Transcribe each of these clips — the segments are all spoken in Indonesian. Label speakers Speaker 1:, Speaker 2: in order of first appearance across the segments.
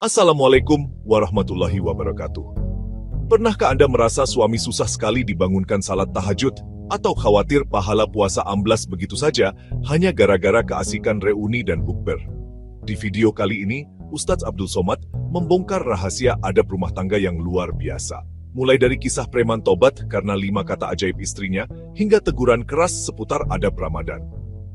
Speaker 1: Assalamualaikum warahmatullahi wabarakatuh. Pernahkah Anda merasa suami susah sekali dibangunkan salat tahajud atau khawatir pahala puasa amblas begitu saja hanya gara-gara keasikan reuni dan bukber? Di video kali ini, Ustadz Abdul Somad membongkar rahasia adab rumah tangga yang luar biasa. Mulai dari kisah preman tobat karena 5 kata ajaib istrinya, hingga teguran keras seputar adab Ramadan.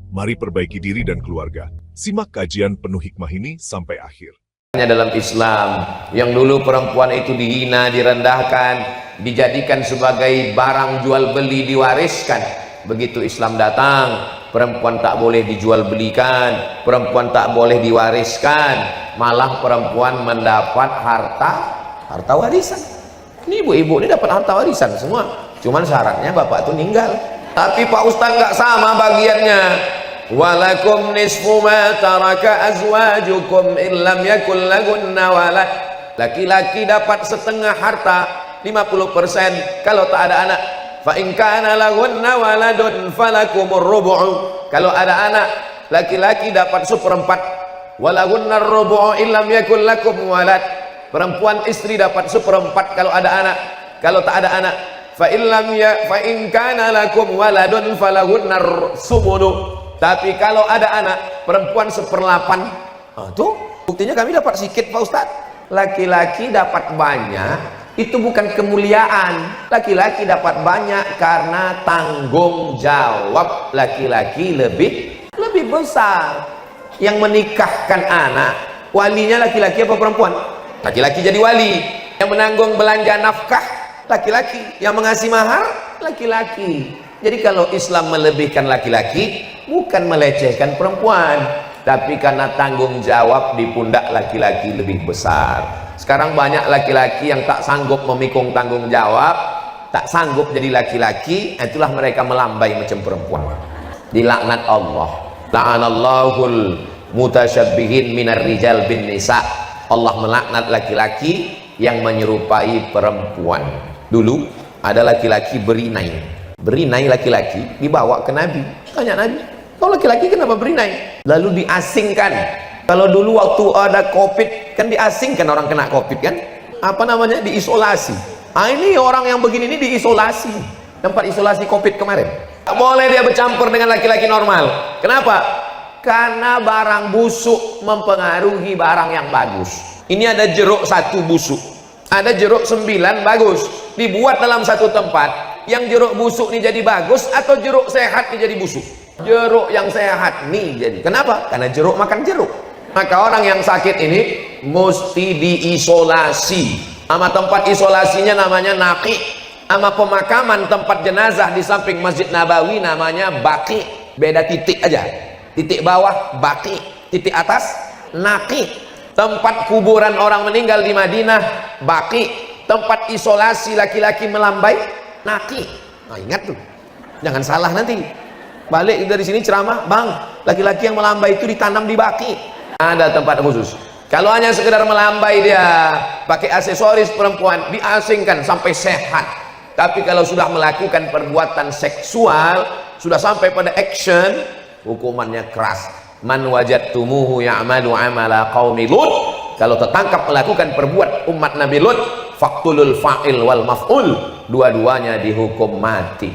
Speaker 1: Mari perbaiki diri dan keluarga. Simak kajian penuh hikmah ini sampai akhir.
Speaker 2: Dalam Islam, yang dulu perempuan itu dihina, direndahkan, dijadikan sebagai barang jual beli, diwariskan. Begitu Islam datang, perempuan tak boleh dijual belikan, perempuan tak boleh diwariskan, malah perempuan mendapat harta warisan. Ini ibu-ibu ini dapat harta warisan semua, cuman syaratnya bapak itu meninggal. Tapi Pak Ustaz nggak sama bagiannya. Walakum nisfu ma taraka azwajukum illam yakul lahunna walad. Laki-laki dapat setengah harta, 50% kalau tak ada anak. Fa in kana lahunna waladun falakumur rubu'. Kalau ada anak, laki-laki dapat seperempat. Walahunna rubu' illam yakul lakum walad. Perempuan istri dapat seperempat kalau ada anak. Kalau tak ada anak, fa in kana lakum waladun falahunna sumunu. Tapi kalau ada anak, perempuan 1/8. Tuh, buktinya kami dapat sedikit Pak Ustaz. Laki-laki dapat banyak, itu bukan kemuliaan. Laki-laki dapat banyak karena tanggung jawab laki-laki lebih besar. Yang menikahkan anak, walinya laki-laki apa perempuan? Laki-laki jadi wali. Yang menanggung belanja nafkah, laki-laki. Yang mengasih mahar, laki-laki. Jadi kalau Islam melebihkan laki-laki, bukan melecehkan perempuan, tapi karena tanggung jawab di pundak laki-laki lebih besar. Sekarang banyak laki-laki yang tak sanggup memikul tanggung jawab, tak sanggup jadi laki-laki, itulah mereka melambai macam perempuan. Dilaknat Allah. La'anallahul mutasyabbihin minar rijal bin nisa. Allah melaknat laki-laki yang menyerupai perempuan. Dulu ada laki-laki berinai. Berinai laki-laki dibawa ke Nabi. Tanya Nabi, kau laki-laki kenapa berinai? Lalu diasingkan. Kalau dulu waktu ada COVID, kan diasingkan orang kena COVID kan? Apa namanya? Diisolasi. Ini orang yang begini ini diisolasi. Tempat isolasi COVID kemarin. Tak boleh dia bercampur dengan laki-laki normal. Kenapa? Karena barang busuk mempengaruhi barang yang bagus. Ini ada jeruk 1 busuk, ada jeruk 9 bagus. Dibuat dalam satu tempat. Yang jeruk busuk ini jadi bagus atau jeruk sehat ini jadi busuk? Jeruk yang sehat nih jadi. Kenapa? Karena jeruk makan jeruk. Maka orang yang sakit ini mesti diisolasi. Nama tempat isolasinya namanya naqi. Nama pemakaman tempat jenazah di samping Masjid Nabawi namanya baqi. Beda titik aja. Titik bawah baqi, titik atas naqi. Tempat kuburan orang meninggal di Madinah baqi. Tempat isolasi laki-laki melambai naqi. Nah, ingat tuh, jangan salah nanti. Balik dari sini ceramah, bang, laki-laki yang melambai itu ditanam di baki. Ada tempat khusus. Kalau hanya sekedar melambai dia pakai aksesoris perempuan, diasingkan sampai sehat. Tapi kalau sudah melakukan perbuatan seksual, sudah sampai pada action, hukumannya keras. Man wajadtumuhu ya'malu amala qaumi Lut. Kalau tertangkap melakukan perbuat umat Nabi Lut, faqtulul fa'il wal maf'ul, dua-duanya dihukum mati.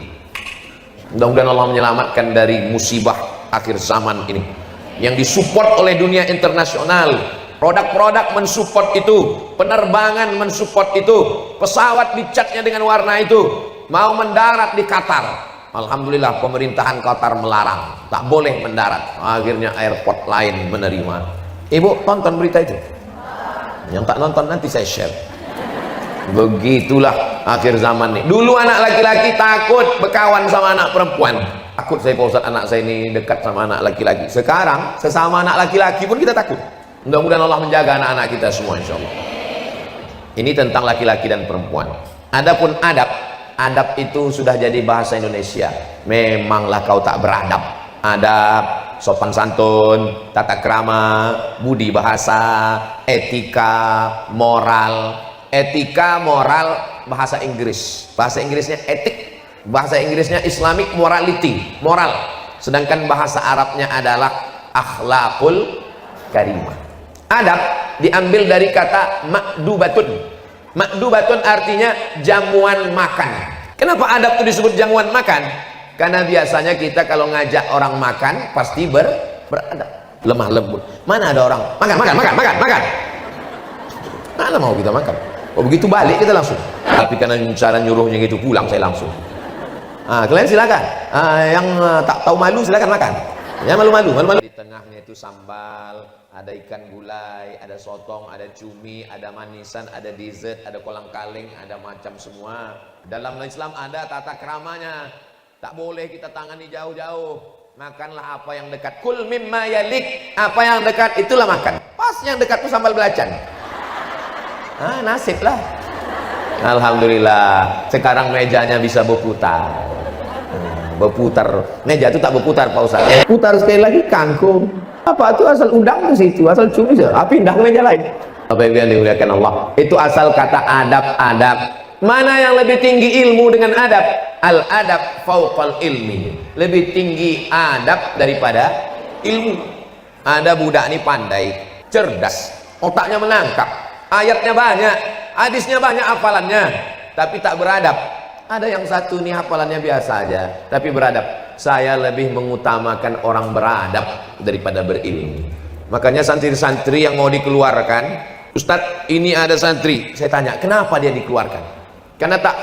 Speaker 2: Mudah-mudahan Allah menyelamatkan dari musibah akhir zaman ini yang disupport oleh dunia internasional. Produk-produk mensupport itu, penerbangan mensupport itu, pesawat dicatnya dengan warna itu, mau mendarat di Qatar. Alhamdulillah pemerintahan Qatar melarang, tak boleh mendarat. Akhirnya airport lain menerima. Ibu tonton berita itu? Yang tak nonton nanti saya share. Begitulah akhir zaman nih. Dulu anak laki-laki takut berkawan sama anak perempuan. Takut saya Pak Ustaz, anak saya ini dekat sama anak laki-laki. Sekarang sesama anak laki-laki pun kita takut. Mudah-mudahan Allah menjaga anak-anak kita semua insyaallah. Ini tentang laki-laki dan perempuan. Adapun adab itu sudah jadi bahasa Indonesia. Memanglah kau tak beradab. Adab, sopan santun, tata krama, budi bahasa, etika, moral. Etika, moral, bahasa Inggris. Bahasa Inggrisnya etik, bahasa Inggrisnya Islamic morality, moral. Sedangkan bahasa Arabnya adalah akhlakul karimah. Adab diambil dari kata makdubatun. Makdubatun artinya jamuan makan. Kenapa adab itu disebut jamuan makan? Karena biasanya kita kalau ngajak orang makan pasti beradab, lemah lembut. Mana ada orang makan. Mana mau kita makan? Oh begitu balik kita langsung. Tapi karena cara nyuruhnya gitu pulang saya langsung. Kalian silakan. Yang tak tahu malu silakan makan. Ya malu-malu. Di tengahnya itu sambal, ada ikan gulai, ada sotong, ada cumi, ada manisan, ada dessert, ada kolang kaling, ada macam semua. Dalam Islam ada tata keramanya. Tak boleh kita tangani jauh-jauh. Makanlah apa yang dekat. Kul mimma yalik. Apa yang dekat itulah makan. Pas yang dekat itu sambal belacan. Nasib lah. Alhamdulillah. Sekarang mejanya bisa berputar. Meja itu tak berputar Pak Ustaz. Putar sekali lagi kangkung. Apa itu asal udang ke situ, asal cumi saja. Pindah ke meja lain. Apa yang dimuliakan Allah? Itu asal kata adab. Mana yang lebih tinggi ilmu dengan adab? Al-adab fauqal ilmi. Lebih tinggi adab daripada ilmu. Ada budak ini pandai, cerdas, otaknya menangkap, ayatnya banyak, hadisnya banyak, hafalannya, tapi tak beradab. Ada yang satu nih hafalannya biasa aja, tapi beradab. Saya lebih mengutamakan orang beradab daripada berilmu. Makanya santri-santri yang mau dikeluarkan, Ustadz ini ada santri, saya tanya kenapa dia dikeluarkan? Karena tak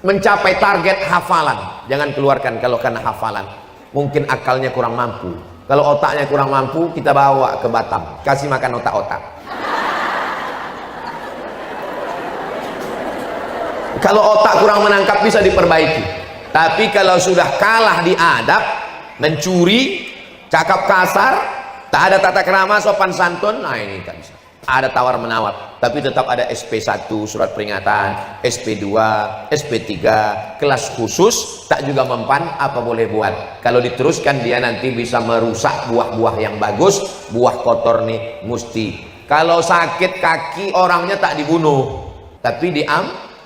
Speaker 2: mencapai target hafalan. Jangan keluarkan kalau karena hafalan. Mungkin akalnya kurang mampu. Kalau otaknya kurang mampu, kita bawa ke Batam, kasih makan otak-otak. Kalau otak kurang menangkap bisa diperbaiki. Tapi kalau sudah kalah di adab, mencuri, cakap kasar, tak ada tata krama, sopan santun, nah ini tak bisa. Ada tawar menawar, tapi tetap ada SP1 surat peringatan, SP2, SP3, kelas khusus, tak juga mempan, apa boleh buat. Kalau diteruskan dia nanti bisa merusak buah-buah yang bagus, buah kotor nih mesti. Kalau sakit kaki orangnya tak dibunuh, tapi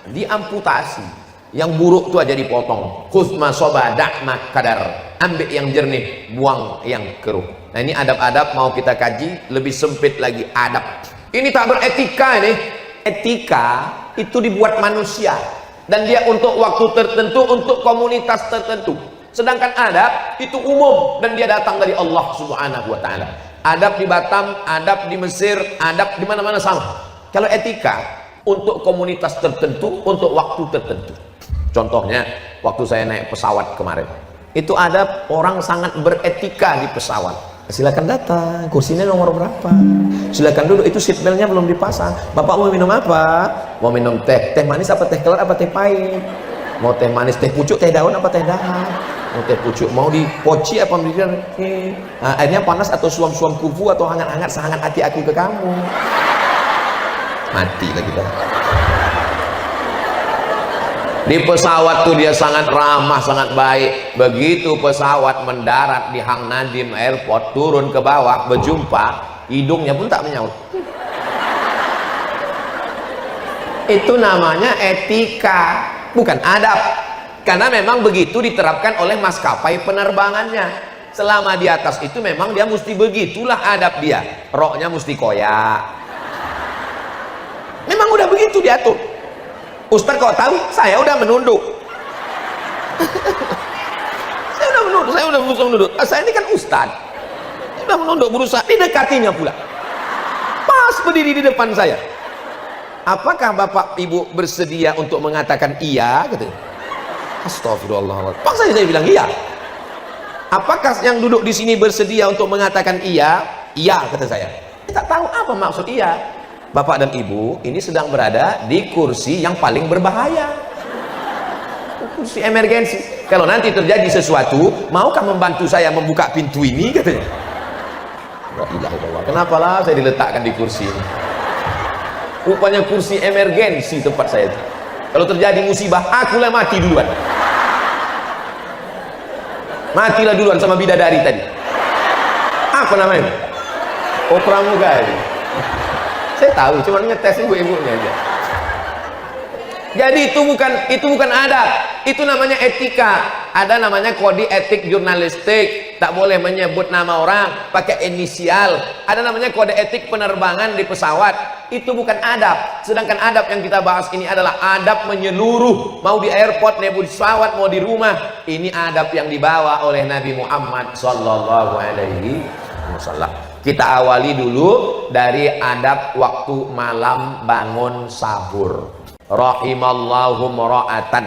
Speaker 2: diamputasi. Yang buruk itu aja dipotong. Khuzma soba da'ma kadar. Ambil yang jernih, buang yang keruh. Nah ini adab-adab mau kita kaji lebih sempit lagi adab. Ini tak beretika ini. Etika itu dibuat manusia dan dia untuk waktu tertentu, untuk komunitas tertentu. Sedangkan adab itu umum dan dia datang dari Allah Subhanahu wa taala. Adab di Batam, adab di Mesir, adab di mana-mana sama. Kalau etika untuk komunitas tertentu, untuk waktu tertentu. Contohnya waktu saya naik pesawat kemarin, itu ada orang sangat beretika di pesawat. Silakan datang, kursinya nomor berapa, silakan duduk, itu seatbeltnya belum dipasang. Bapak mau minum apa? Mau minum teh manis apa teh kelar apa teh pahit? Mau teh manis, teh pucuk, teh daun apa teh dahar? Mau teh pucuk, mau dipoci apa airnya panas atau suam-suam kufu atau hangat-hangat sehangat hati aku ke kamu. Mati lagi dah. Di pesawat tuh dia sangat ramah, sangat baik. Begitu pesawat mendarat di Hang Nadim Airport, turun ke bawah, berjumpa, hidungnya pun tak menyaut. Itu namanya etika, bukan adab. Karena memang begitu diterapkan oleh maskapai penerbangannya. Selama di atas itu memang dia mesti begitulah adab dia. Roknya mesti koyak. Memang udah begitu diatur. Ustaz kok tahu? Saya udah menunduk. Saya udah berusaha menunduk. Saya ini kan Ustaz. Saya udah menunduk, berusaha. Didekatinya pula. Pas berdiri di depan saya. Apakah Bapak Ibu bersedia untuk mengatakan iya? Gitu. Astagfirullahaladzim. Paksa saya bilang iya. Apakah yang duduk di sini bersedia untuk mengatakan iya? Iya, kata saya. Kita tahu apa maksud iya. Bapak dan Ibu ini sedang berada di kursi yang paling berbahaya, kursi emergensi. Kalau nanti terjadi sesuatu, maukah membantu saya membuka pintu ini? Katanya. Kenapa lah saya diletakkan di kursi ini? Rupanya kursi emergensi tempat saya itu. Kalau terjadi musibah, akulah mati duluan. Matilah duluan sama bidadari tadi. Apa namanya? Oh, pramugari. Saya tahu, cuma ngetes ibu-ibunya aja. Jadi itu bukan adab, itu namanya etika. Ada namanya kode etik jurnalistik, tak boleh menyebut nama orang pakai inisial. Ada namanya kode etik penerbangan di pesawat, itu bukan adab. Sedangkan adab yang kita bahas ini adalah adab menyeluruh, mau di airport, mau di pesawat, mau di rumah. Ini adab yang dibawa oleh Nabi Muhammad sallallahu alaihi wasallam. Kita awali dulu dari adab waktu malam bangun sahur. Rahimallahu mara'atan,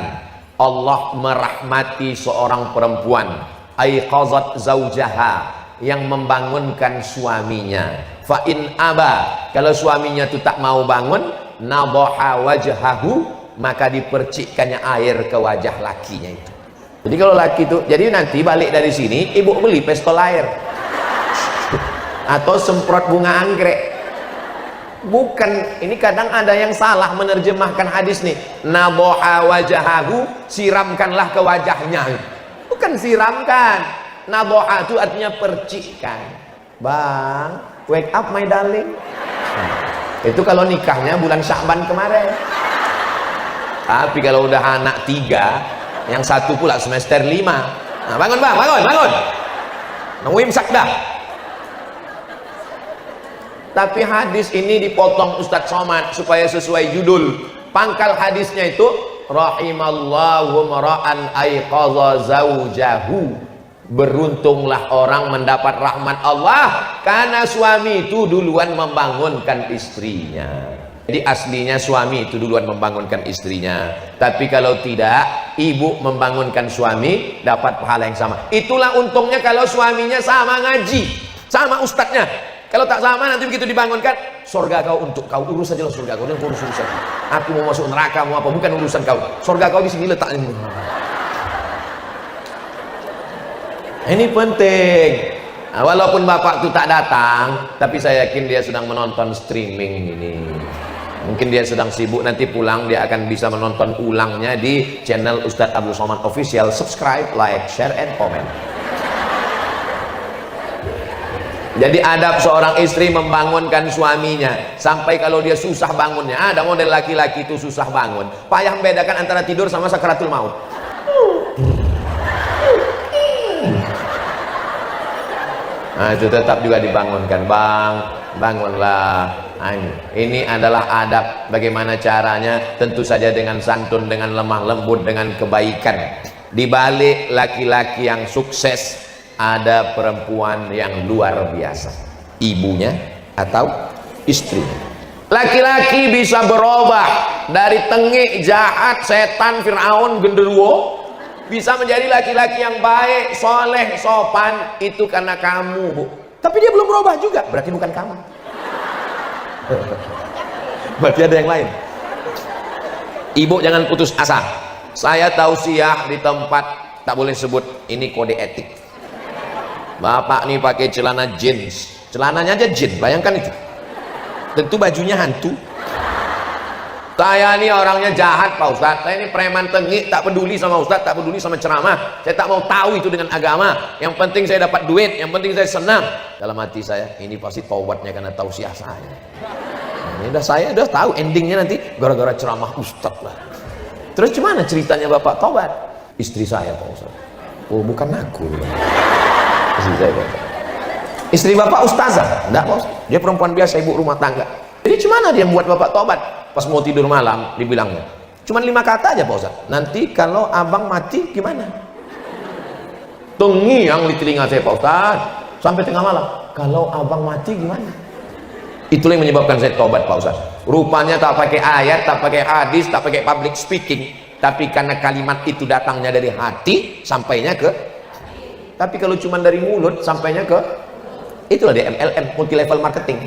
Speaker 2: Allah merahmati seorang perempuan, aiqazat zaujaha, yang membangunkan suaminya. Fa in aba, kalau suaminya itu tak mau bangun, nadaha wajhahu, maka dipercikkannya air ke wajah lakinya itu. Jadi kalau laki itu, jadi nanti balik dari sini ibu beli pistol air atau semprot bunga anggrek. Bukan, ini kadang ada yang salah menerjemahkan hadis nih. Nadaha wajahahu, siramkanlah ke wajahnya. Bukan siramkan. Nadaha itu artinya percikkan. Bang, wake up my darling. Itu kalau nikahnya bulan Sya'ban kemarin. Tapi kalau udah anak 3, yang satu pula semester 5. Nah, bangun bang, bangun. Nunggu imsak dah. Tapi hadis ini dipotong Ustadz Somad supaya sesuai judul. Pangkal hadisnya itu rahimallahu mara'an aiqadha zaujahu, beruntunglah orang mendapat rahmat Allah karena suami itu duluan membangunkan istrinya. Jadi aslinya suami itu duluan membangunkan istrinya. Tapi kalau tidak, ibu membangunkan suami, dapat pahala yang sama. Itulah untungnya kalau suaminya sama ngaji, sama ustadznya. Kalau tak sama, nanti begitu dibangunkan, surga kau untuk kau, urus saja surga kau, dan urus urusan. Aku mau masuk neraka, mau apa, bukan urusan kau. Surga kau di sini letaknya. Ini penting. Nah, walaupun bapak itu tak datang, tapi saya yakin dia sedang menonton streaming ini. Mungkin dia sedang sibuk, nanti pulang dia akan bisa menonton ulangnya di channel Ustadz Abdul Somad Official. Subscribe, like, share, and comment. Jadi adab seorang istri membangunkan suaminya, sampai kalau dia susah bangunnya. Ada model laki-laki itu susah bangun, payah membedakan antara tidur sama sakaratul maut. Nah, itu tetap juga dibangunkan. Bang, bangunlah. Ini adalah adab. Bagaimana caranya? Tentu saja dengan santun, dengan lemah lembut, dengan kebaikan. Di balik laki-laki yang sukses ada perempuan yang luar biasa, ibunya atau istrinya. Laki-laki bisa berubah dari tengik, jahat, setan, Fir'aun, genderuwo, bisa menjadi laki-laki yang baik, soleh, sopan. Itu karena kamu, Bu. Tapi dia belum berubah juga, berarti bukan kamu. Berarti ada yang lain. Ibu jangan putus asa. Saya tausiah di tempat, tak boleh sebut, ini kode etik. Bapak nih pakai celana jeans, celananya aja jeans, bayangkan itu. Tentu bajunya hantu. Saya ini orangnya jahat Pak Ustadz, saya ini preman tengik, tak peduli sama Ustadz, tak peduli sama ceramah, saya tak mau tahu itu dengan agama. Yang penting saya dapat duit, yang penting saya senang. Dalam hati saya, ini pasti taubatnya karena tausiah saya. Ini saya udah tahu endingnya nanti gara-gara ceramah Ustadz lah. Terus gimana ceritanya Bapak taubat? Istri saya Pak Ustadz. Oh, bukan aku. Istri saya Pak. Istri Bapak ustazah? Enggak Pak Ustadz. Dia perempuan biasa, ibu rumah tangga. Jadi gimana dia membuat Bapak tobat? Pas mau tidur malam dibilangnya, cuman 5 kata aja Pak Ustadz. Nanti kalau abang mati gimana? Tengiang di telinga saya Pak Ustadz sampai tengah malam. Kalau abang mati gimana? Itulah yang menyebabkan saya tobat Pak Ustadz. Rupanya tak pakai ayat, tak pakai hadis, tak pakai public speaking, tapi karena kalimat itu datangnya dari hati, sampainya ke. Tapi kalau cuma dari mulut, sampainya ke. Itulah dia MLM, multi level marketing.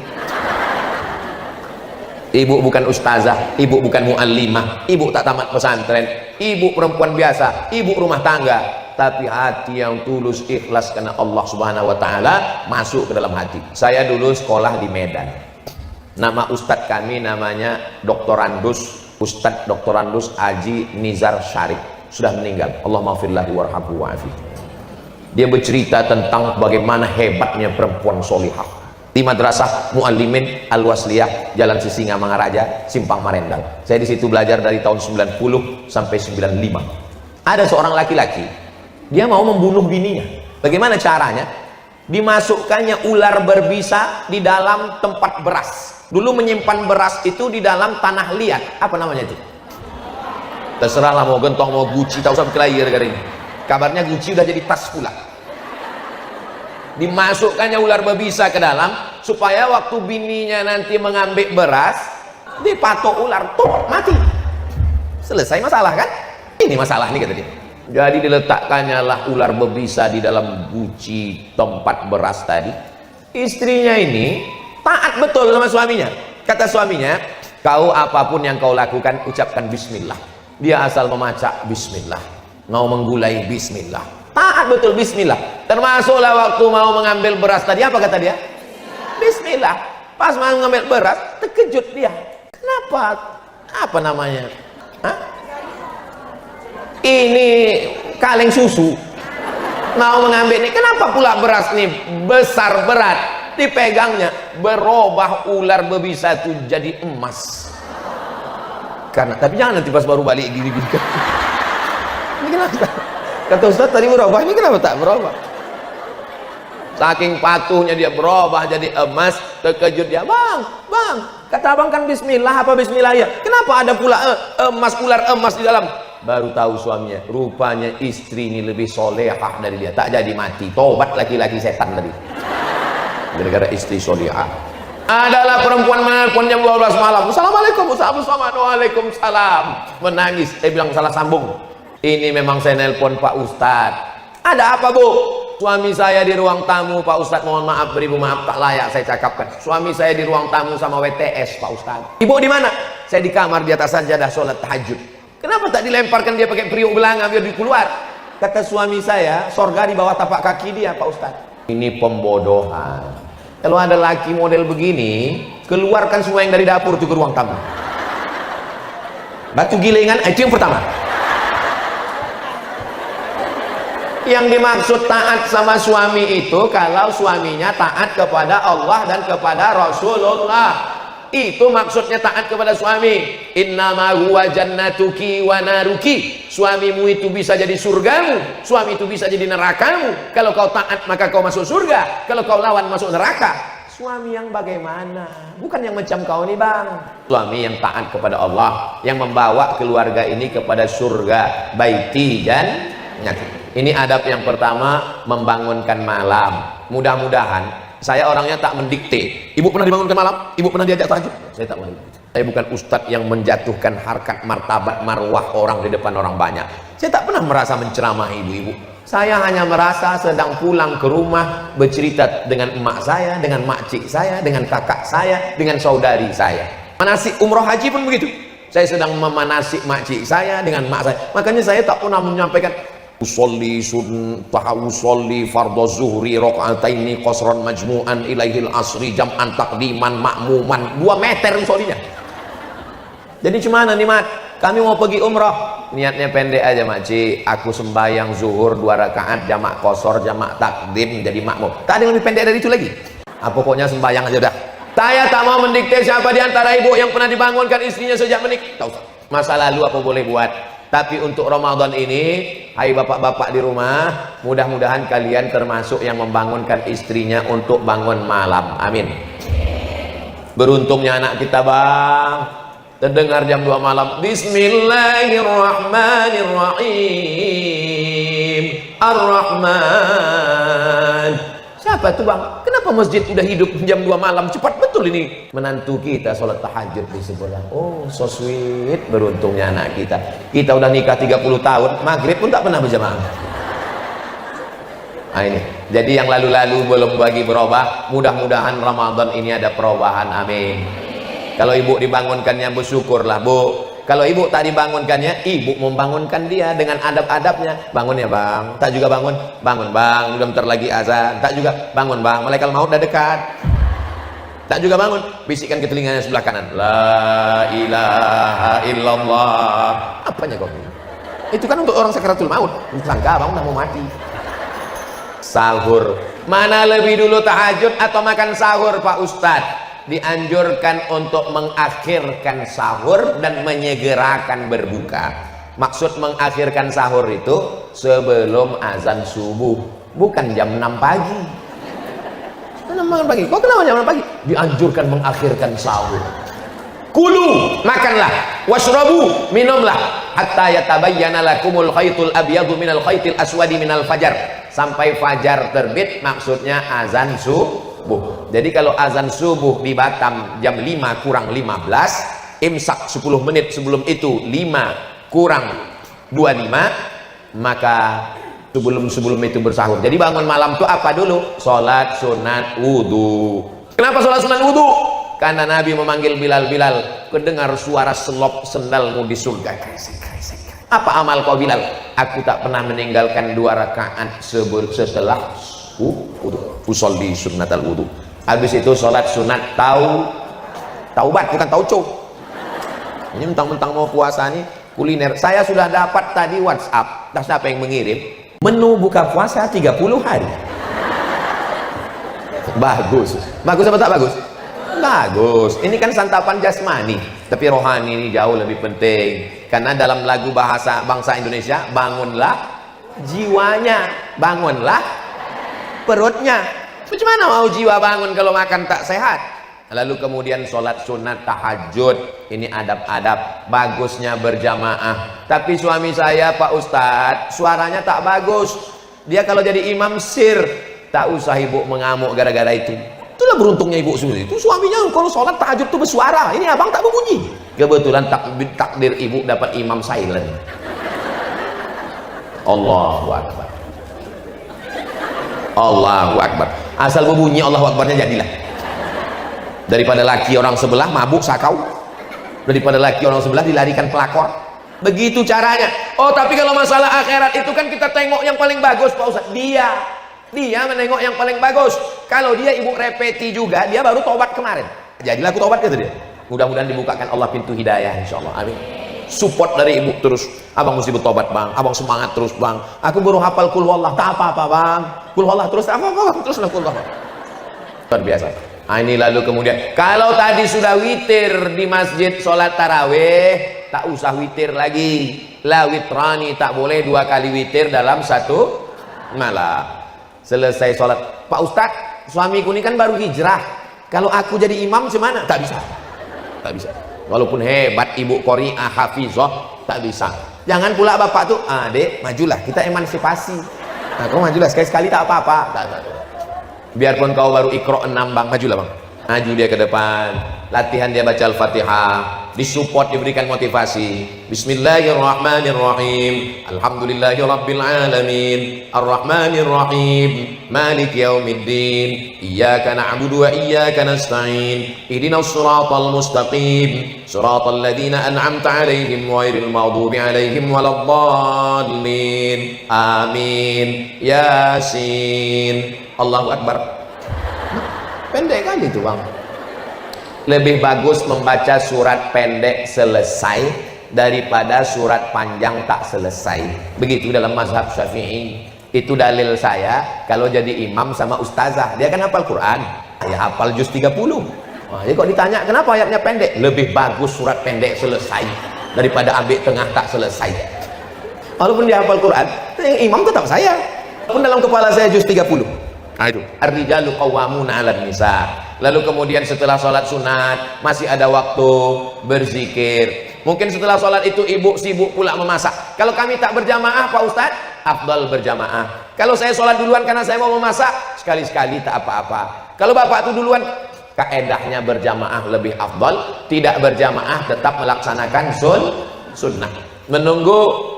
Speaker 2: Ibu bukan ustazah, ibu bukan muallimah, ibu tak tamat pesantren, ibu perempuan biasa, ibu rumah tangga, tapi hati yang tulus ikhlas karena Allah Subhanahu wa taala masuk ke dalam hati. Saya dulu sekolah di Medan. Nama ustadz kami namanya Dr. Andus, Ustadz Dr. Andus Haji Nizar Syarif, sudah meninggal. Allah maafirlah warhamhu wa'afi. Dia bercerita tentang bagaimana hebatnya perempuan solihah di Madrasah Muallimin Al-Wasliyah, Jalan Sisingamangaraja, Simpang Marendal. Saya di situ belajar dari tahun 90 sampai 95. Ada seorang laki-laki, dia mau membunuh bininya. Bagaimana caranya? Dimasukkannya ular berbisa di dalam tempat beras. Dulu menyimpan beras itu di dalam tanah liat. Apa namanya itu? Terserahlah mau gentong, mau guci, tahu usah berkelahi gara-gara ini. Kabarnya guci udah jadi tas pula. Dimasukkannya ular berbisa ke dalam supaya waktu bininya nanti mengambil beras, dipatok ular, tuh mati. Selesai masalah kan? Ini masalah nih kata dia. Jadi diletakkannya lah ular berbisa di dalam guci tempat beras tadi. Istrinya ini taat betul sama suaminya. Kata suaminya, kau apapun yang kau lakukan ucapkan bismillah. Dia asal memacak bismillah, mau menggulai bismillah, taat betul bismillah. Termasuklah waktu mau mengambil beras tadi, apa kata dia? Bismillah. Pas mau mengambil beras, terkejut dia. Kenapa? Apa namanya? Hah? Ini kaleng susu mau mengambil ini, kenapa pula beras nih besar berat, dipegangnya berubah ular berbisa itu jadi emas. Karena tapi jangan nanti pas baru balik gini-gini. Ini kenapa? Kata Ustaz tadi berubah, ini kenapa tak berubah? Saking patuhnya dia berubah jadi emas, terkejut dia. Bang, kata abang kan bismillah, apa bismillah ya? Kenapa ada pula emas, ular emas di dalam? Baru tahu suaminya, rupanya istri ini lebih solehah dari dia, tak jadi mati. Tobat laki-laki setan tadi gara-gara istri solehah. Adalah perempuan menelpon jam 12 malam, assalamualaikum Ustaz, waalaikumsalam, menangis. Bilang salah sambung. Ini memang saya nelpon Pak Ustadz. Ada apa bu? Suami saya di ruang tamu Pak Ustadz, mohon maaf, beribu maaf, tak layak saya cakapkan. Suami saya di ruang tamu sama WTS Pak Ustadz. Ibu di mana? Saya di kamar di atas sajadah sholat tahajud. Kenapa tak dilemparkan dia pakai periuk belanga biar dia keluar? Kata suami saya, sorga di bawah tapak kaki dia Pak Ustadz. Ini pembodohan. Kalau ada laki model begini, keluarkan semua yang dari dapur itu ke ruang tamu. Batu gilingan, itu yang pertama. Yang dimaksud taat sama suami itu kalau suaminya taat kepada Allah dan kepada Rasulullah. Itu maksudnya taat kepada suami. Innama huwa jannatuki wa naruki. Suamimu itu bisa jadi surgamu, suami itu bisa jadi nerakamu. Kalau kau taat maka kau masuk surga, kalau kau lawan masuk neraka. Suami yang bagaimana? Bukan yang macam kau nih bang. Suami yang taat kepada Allah, yang membawa keluarga ini kepada surga. Baiti dan nyakit. Ini adab yang pertama, membangunkan malam. Mudah-mudahan saya orangnya tak mendikte. Ibu pernah dibangunkan malam? Ibu pernah diajak tahajud? Saya tak mau. Saya bukan ustadz yang menjatuhkan harkat martabat marwah orang di depan orang banyak. Saya tak pernah merasa menceramahi ibu-ibu. Saya hanya merasa sedang pulang ke rumah bercerita dengan emak saya, dengan makcik saya, dengan kakak saya, dengan saudari saya. Manasik umroh haji pun begitu. Saya sedang memanasik makcik saya dengan mak saya. Makanya saya tak pernah menyampaikan usolli usolli fardhu zuhri rakaataini qasran majmu'an ilaihil asri jam'an taqdiman ma'muman. 2 meter usollinya. Jadi cuma nih mat, kami mau pergi umrah, niatnya pendek aja makcik, aku sembahyang zuhur 2 rakaat jamak qasar jamak takdim jadi makmum. Tak ada yang lebih pendek dari itu lagi. Pokoknya sembahyang aja dah. Saya tak mau mendikte siapa di antara ibu yang pernah dibangunkan istrinya sejak menikah. Tahu masa lalu apa boleh buat. Tapi untuk Ramadan ini, hai bapak-bapak di rumah, mudah-mudahan kalian termasuk yang membangunkan istrinya untuk bangun malam. Amin. Beruntungnya anak kita bang, terdengar jam 2 malam, Bismillahirrahmanirrahim, Ar-Rahman. Siapa tuh bang? Kenapa masjid udah hidup jam 2 malam? Cepat betul ini. Menantu kita sholat tahajud di sebelah. Oh so sweet. Beruntungnya anak kita. Kita udah nikah 30 tahun, maghrib pun tak pernah berjamaah. Nah ini. Jadi yang lalu-lalu belum bagi berubah, mudah-mudahan Ramadan ini ada perubahan. Amin. Kalau ibu dibangunkannya bersyukurlah bu. Kalau ibu tak dibangunkannya, ibu membangunkan dia dengan adab-adabnya. Bangun ya bang. Tak juga bangun. Bangun bang, udah bentar lagi azan. Tak juga bangun bang, malaikat maut udah dekat. Tak juga bangun, bisikkan ke telinganya sebelah kanan, la ilaha illallah. Apanya kau? Itu kan untuk orang sakaratul maut. Sangka abang udah mau mati. Sahur. Mana lebih dulu tahajud atau makan sahur Pak Ustadz? Dianjurkan untuk mengakhirkan sahur dan menyegerakan berbuka. Maksud mengakhirkan sahur itu sebelum azan subuh. bukan jam 6 pagi. Jam 6 pagi. Kok kenapa jam 6 pagi? Dianjurkan mengakhirkan sahur. Kulu, makanlah, washrabu, minumlah, hatta yatabayyana lakumul khaytul abyadu minal khaytil aswadi minal fajar, sampai fajar terbit, maksudnya azan subuh. Jadi kalau azan subuh di Batam jam 5 kurang 15, imsak 10 menit sebelum itu 5 kurang 25, maka sebelum itu bersahur. Jadi bangun malam itu apa dulu? Sholat sunat wudhu. Kenapa sholat sunat wudhu? Karena Nabi memanggil Bilal, Bilal, kedengar suara selop sendalmu di surga. Apa amal kau Bilal? Aku tak pernah meninggalkan 2 rakaat setelah wudu. Usolli sunnatal wudu. Habis itu sholat sunat taubat, bukan tauco. Ini mentang-mentang mau puasa nih kuliner. Saya sudah dapat tadi WhatsApp. Siapa yang mengirim? Menu buka puasa 30 hari. Bagus. Bagus apa tak bagus? Bagus. Ini kan santapan jasmani, tapi rohani ini jauh lebih penting. Karena dalam lagu bahasa bangsa Indonesia, bangunlah jiwanya, bangunlah perutnya. Bagaimana mau jiwa bangun kalau makan tak sehat? Lalu kemudian sholat sunat tahajud. Ini adab-adab. Bagusnya berjamaah. Tapi suami saya Pak Ustadz, suaranya tak bagus. Dia kalau jadi imam sir. Tak usah ibu mengamuk gara-gara itu. Itulah beruntungnya ibu sendiri. Itu suaminya kalau sholat tahajud itu bersuara. Ini abang tak berbunyi. Kebetulan takdir ibu dapat imam silent. Allahu Akbar. Allahu Akbar. Asal berbunyi Allahu Akbarnya jadilah. Daripada laki orang sebelah mabuk sakau, daripada laki orang sebelah dilarikan pelakor. Begitu caranya. Oh, tapi kalau masalah akhirat itu kan kita tengok yang paling bagus Pak Ustaz. Dia menengok yang paling bagus. Kalau dia ibu repeti juga, dia baru tobat kemarin. Jadilah aku tobat kata dia. Mudah-mudahan dibukakan Allah pintu hidayah insyaallah. Amin. Support dari ibu terus. Abang mesti bertobat bang. Abang semangat terus bang. Aku baru hafal kul wallah. Tak apa-apa bang. Kul wallah terus apa-apa. Teruslah kul wallah. Luar biasa. Nah, ini lalu kemudian. Kalau tadi sudah witir di masjid sholat tarawih, tak usah witir lagi. La witrani, tak boleh 2 kali witir dalam 1 malam. Selesai sholat, Pak Ustadz, suamiku ini kan baru hijrah. Kalau aku jadi imam gimana? Tak bisa. Tak bisa. Walaupun hebat ibu qori'ah hafizah, tak bisa. Jangan pula bapak tuh, dek, majulah, kita emansipasi. Nah, kau majulah sekali-sekali tak apa-apa. Tak. Biarpun kau baru Iqra 6 bang, majulah bang. Maju dia ke depan, latihan dia baca Al-Fatihah, disupport, diberikan motivasi. Bismillahirrahmanirrahim. Alhamdulillahirabbil alamin. Arrahmanirrahim. Maliki yaumiddin. Iyyaka na'budu wa iyyaka nasta'in. Ihdinas siratal mustaqim. Siratal ladzina an'amta 'alaihim ghairil maghdubi 'alaihim waladdallin. Amin. Yasin. Allahu Akbar. Pendek kali itu bang. Lebih bagus membaca surat pendek selesai daripada surat panjang tak selesai. Begitu dalam mazhab Syafi'i. Itu dalil saya kalau jadi imam sama ustazah. Dia kan hafal Quran. Ya hafal juz 30. Jadi kok ditanya kenapa ayatnya pendek? Lebih bagus surat pendek selesai daripada ambil tengah tak selesai. Walaupun dia hafal Quran, imam tetap saya. Walaupun dalam kepala saya juz 30. Itu ar-rijalu qawwamuna 'alan nisa. Lalu kemudian setelah sholat sunat masih ada waktu berzikir. Mungkin setelah sholat itu ibu sibuk pula memasak. Kalau kami tak berjamaah Pak Ustadz, afdal berjamaah. Kalau saya sholat duluan karena saya mau memasak, sekali-sekali tak apa-apa. Kalau bapak itu duluan, kaedahnya berjamaah lebih afdal. Tidak berjamaah tetap melaksanakan sunnah. Menunggu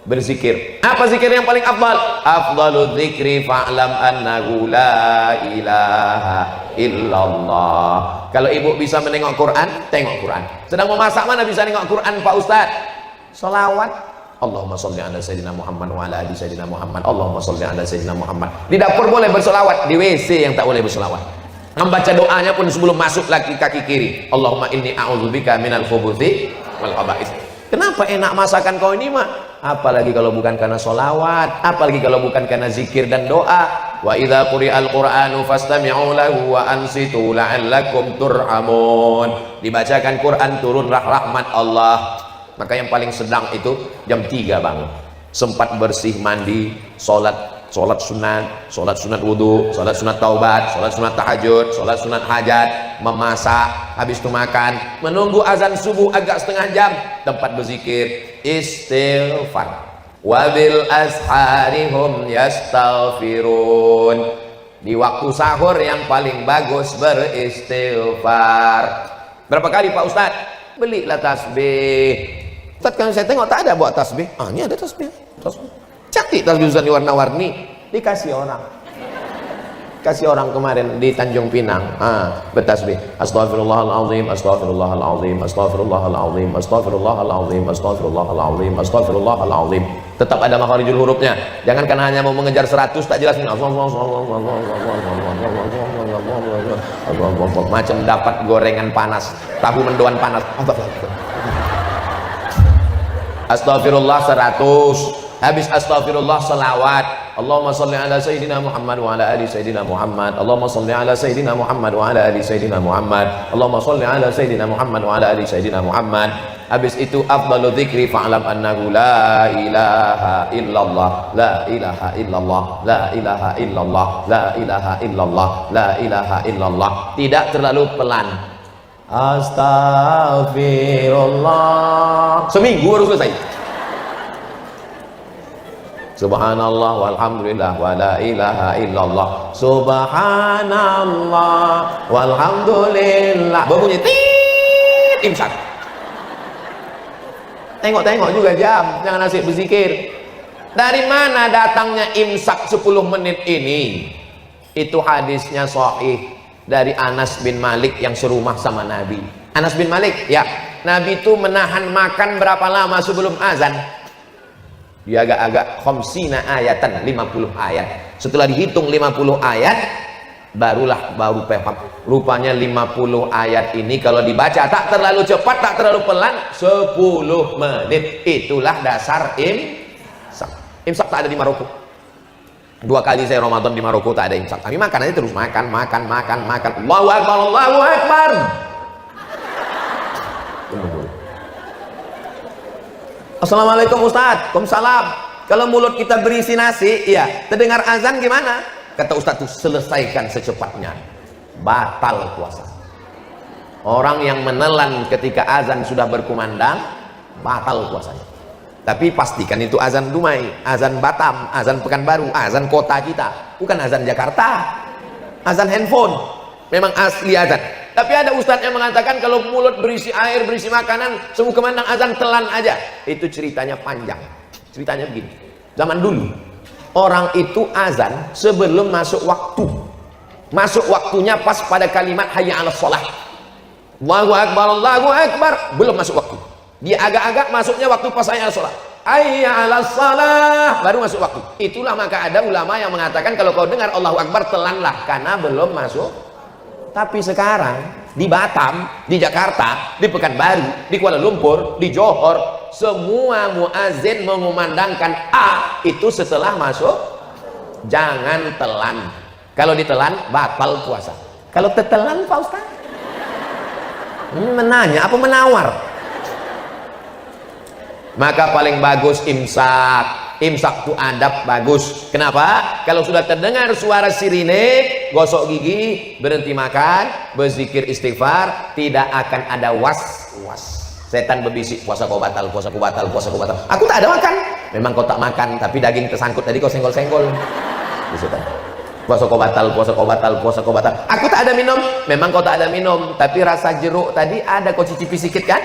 Speaker 2: berzikir. Apa zikir yang paling afdal? Afdalul dzikri fa'lam annahu la ilaha illallah. Kalau ibu bisa menengok Quran, tengok Quran. Sedang memasak mana bisa nengok Quran Pak Ustaz? Salawat. Allahumma sholli ala sayyidina Muhammad wa ala ali sayyidina Muhammad. Allahumma sholli ala sayyidina Muhammad. Di dapur boleh bersolawat, di WC yang tak boleh bersolawat. Membaca doanya pun sebelum masuk kaki kiri. Allahumma inni a'udzubika minal khubuthi wal khaba'ith. Kenapa enak masakan kau ini mah? Apalagi kalau bukan karena solawat, apalagi kalau bukan karena zikir dan doa. Wa idza quri'al qur'anu fastami'u lahu wa ansitu la'allakum turhamun. Dibacakan Quran turunlah rahmat Allah. Maka yang paling sedang itu jam 3 bangun. Sempat bersih mandi, sholat sholat sunat wudhu, sholat sunat taubat, sholat sunat tahajud, sholat sunat hajat, memasak, habis itu makan, menunggu azan subuh agak setengah jam, tempat berzikir, istighfar. Wabil asharihum yastaghfirun. Di waktu sahur yang paling bagus beristighfar. Berapa kali Pak Ustadz? Belilah tasbih. Ustadz, kan saya tengok tak ada buat tasbih. Ini ada tasbih. Cantik tasbih Ustadz, warna-warni. Dikasih orang. Kasih orang kemarin di Tanjung Pinang, bertasbih. Astaghfirullahaladzim, astaghfirullahaladzim, astaghfirullahaladzim, astaghfirullahaladzim, astaghfirullahaladzim, astaghfirullahaladzim. Tetap ada makharijul hurufnya. Jangan karena hanya mau mengejar 100 tak jelas. Macam dapat gorengan panas, tahu mendoan panas. Astaghfirullah 100. Habis astaghfirullah selawat. Allahumma salli ala sayyidina Muhammad wa ala ali sayyidina Muhammad. Allahumma salli ala sayyidina Muhammad wa ala ali sayyidina Muhammad. Allahumma salli ala sayyidina Muhammad wa ala ali sayyidina Muhammad. Habis itu afdalu dzikri fa'lam annahu la ilaha illallah, la ilaha illallah, la ilaha illallah, la ilaha illallah, la ilaha illallah. Tidak terlalu pelan. Astaghfirullah. Seminggu baru selesai. Subhanallah walhamdulillah wa la ilaha illallah. Subhanallah walhamdulillah. Berbunyi tit, imsak. Tengok-tengok juga jam, jangan asyik berzikir. Dari mana datangnya imsak 10 menit ini? Itu hadisnya sahih dari Anas bin Malik yang serumah sama Nabi. Anas bin Malik, ya, Nabi itu menahan makan berapa lama sebelum azan? Dia agak-agak khamsina ayatan, 50 ayat. Setelah dihitung 50 ayat, baru paham. Rupanya 50 ayat ini kalau dibaca tak terlalu cepat, tak terlalu pelan, 10 menit. Itulah dasar imsak. Imsak tak ada di Maroko. 2 kali saya Ramadan di Maroko tak ada imsak. Tapi makan aja terus, makan. Allahu Akbar, Allahu Akbar. Assalamualaikum Ustadz. Waalaikumsalam. Kalau mulut kita berisi nasi, ya, terdengar azan gimana? Kata Ustadz tuh, selesaikan secepatnya. Batal puasa. Orang yang menelan ketika azan sudah berkumandang, batal puasanya. Tapi pastikan itu azan Dumai, azan Batam, azan Pekanbaru, azan kota kita, bukan azan Jakarta, azan handphone. Memang asli azan. Tapi ada ustadz yang mengatakan kalau mulut berisi air, berisi makanan, semua kemandang azan, telan aja. Itu ceritanya panjang. Ceritanya begini. Zaman dulu, orang itu azan sebelum masuk waktu. Masuk waktunya pas pada kalimat hayya 'alas shalah. Allahu Akbar, Allahu Akbar. Belum masuk waktu. Dia agak-agak masuknya waktu pas hayya 'alas shalah. Hayya 'alas shalah. Baru masuk waktu. Itulah maka ada ulama yang mengatakan kalau kau dengar Allahu Akbar, telanlah karena belum masuk. Tapi sekarang di Batam, di Jakarta, di Pekanbaru, di Kuala Lumpur, di Johor, semua muazin mengumandangkan A itu setelah masuk. Jangan telan. Kalau ditelan batal puasa. Kalau tetelan Pak Ustaz? Ini menanya apa menawar? Maka paling bagus imsak. Imsak itu adab bagus. Kenapa? Kalau sudah terdengar suara sirine, gosok gigi, berhenti makan, berzikir istighfar, tidak akan ada was-was. Setan berbisik, puasa kau batal, puasa kau batal, puasa kau batal. Aku tak ada makan. Memang kau tak makan, tapi daging tersangkut tadi kau senggol-senggol. Puasa kau batal, puasa kau batal, puasa kau batal. Aku tak ada minum. Memang kau tak ada minum, tapi rasa jeruk tadi ada kau cicipi sedikit kan?